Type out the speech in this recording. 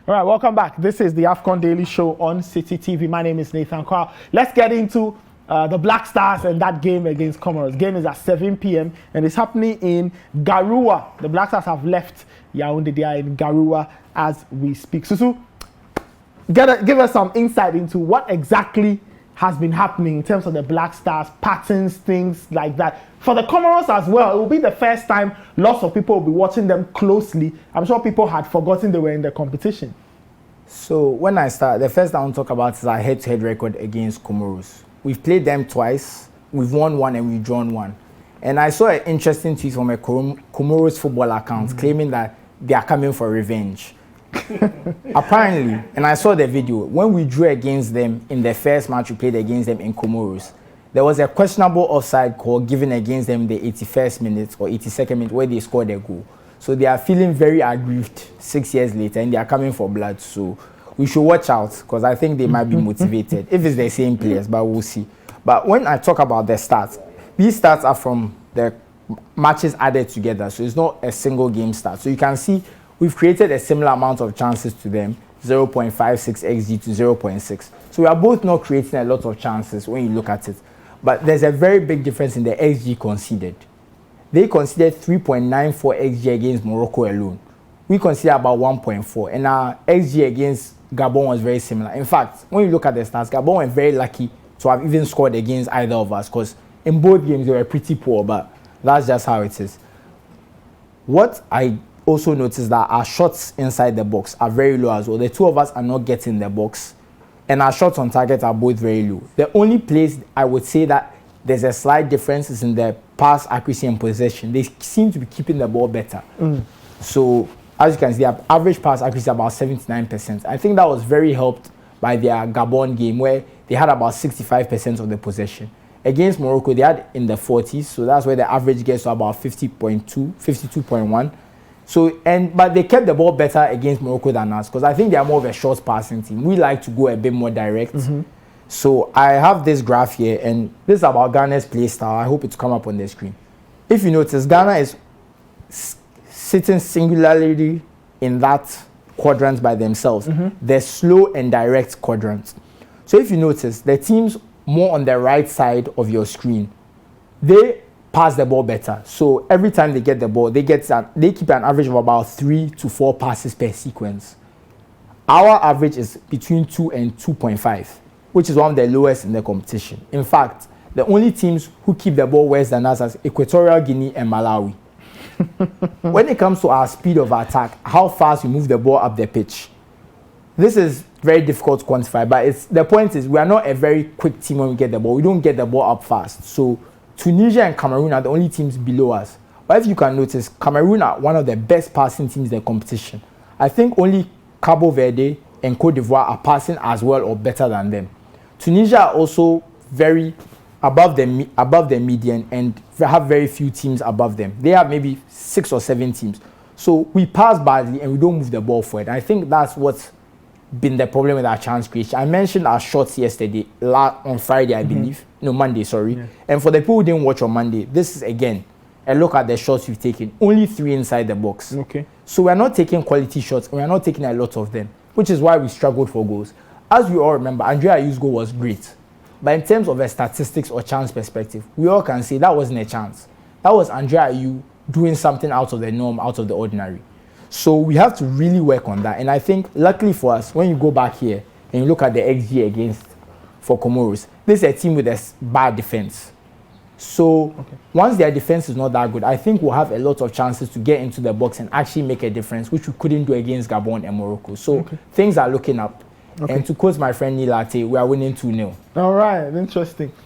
All right, welcome back. This is the AFCON Daily Show on Citi TV. My name is Nathan Kwao. Let's get into the Black Stars and that game against Comoros. Game is at 7 p.m. and it's happening in Garoua. The Black Stars have left Yaoundé. They are in Garoua as we speak. Susu, give us some insight into what exactly has been happening in terms of the Black Stars, patterns, things like that. For the Comoros as well, it will be the first time lots of people will be watching them closely. I'm sure people had forgotten they were in the competition. So when I start, the first thing I want to talk about is our head-to-head record against Comoros. We've played them twice, we've won one and we've drawn one. And I saw an interesting tweet from a Comoros football account claiming that they are coming for revenge. Apparently, and I saw the video, when we drew against them in the first match we played against them in Comoros, there was a questionable offside call given against them in the 81st minute or 82nd minute where they scored a goal. So they are feeling very aggrieved 6 years later and they are coming for blood. So we should watch out because I think they might be motivated if it's the same players, but we'll see. But when I talk about the stats, these stats are from the matches added together. So it's not a single game stat. So you can see we've created a similar amount of chances to them, 0.56 xG to 0.6. So we are both not creating a lot of chances when you look at it. But there's a very big difference in the xG conceded. They conceded 3.94 xG against Morocco alone. We conceded about 1.4. And our xG against Gabon was very similar. In fact, when you look at the stats, Gabon were very lucky to have even scored against either of us because in both games they were pretty poor, but that's just how it is. What I also noticed that our shots inside the box are very low as well. The two of us are not getting the box and our shots on target are both very low. The only place I would say that there's a slight difference is in the pass accuracy and possession. They seem to be keeping the ball better. So as you can see, their average pass accuracy is about 79%. I think that was very helped by their Gabon game where they had about 65% of the possession. Against Morocco, they had in the 40s, so that's where the average gets to about 50.2, 52.1. So, but they kept the ball better against Morocco than us because I think they are more of a short passing team. We like to go a bit more direct. So I have this graph here, and this is about Ghana's play style. I hope it's come up on the screen. If you notice, Ghana is sitting singularly in that quadrant by themselves. The slow and direct quadrant. So if you notice, the teams more on the right side of your screen, they pass the ball better. So every time they get the ball, they keep an average of about 3 to 4 passes per sequence. Our average is between 2 and 2.5, which is one of the lowest in the competition. In fact, the only teams who keep the ball worse than us are Equatorial Guinea and Malawi. When it comes to our speed of attack, how fast we move the ball up the pitch, this is very difficult to quantify, but the point is we are not a very quick team when we get the ball. We don't get the ball up fast. So Tunisia and Cameroon are the only teams below us. But if you can notice, Cameroon are one of the best passing teams in the competition. I think only Cabo Verde and Cote d'Ivoire are passing as well or better than them. Tunisia are also very above the median and have very few teams above them. They have maybe 6 or 7 teams. So we pass badly and we don't move the ball forward. I think that's what's been the problem with our chance creation. I mentioned our shots yesterday, on Friday, I believe. No, Monday, sorry. Yeah. And for the people who didn't watch on Monday, this is again a look at the shots we've taken. Only 3 inside the box. Okay. So we're not taking quality shots. We're not taking a lot of them, which is why we struggled for goals. As we all remember, Andrea Ayew's goal was great. But in terms of a statistics or chance perspective, we all can say that wasn't a chance. That was Andrea Ayew doing something out of the norm, out of the ordinary. So we have to really work on that. And I think, luckily for us, when you go back here and you look at the XG against for Comoros, this is a team with a bad defense. So once their defense is not that good, I think we'll have a lot of chances to get into the box and actually make a difference, which we couldn't do against Gabon and Morocco. So things are looking up. And to quote my friend Nilate, we are winning 2-0. All right, interesting.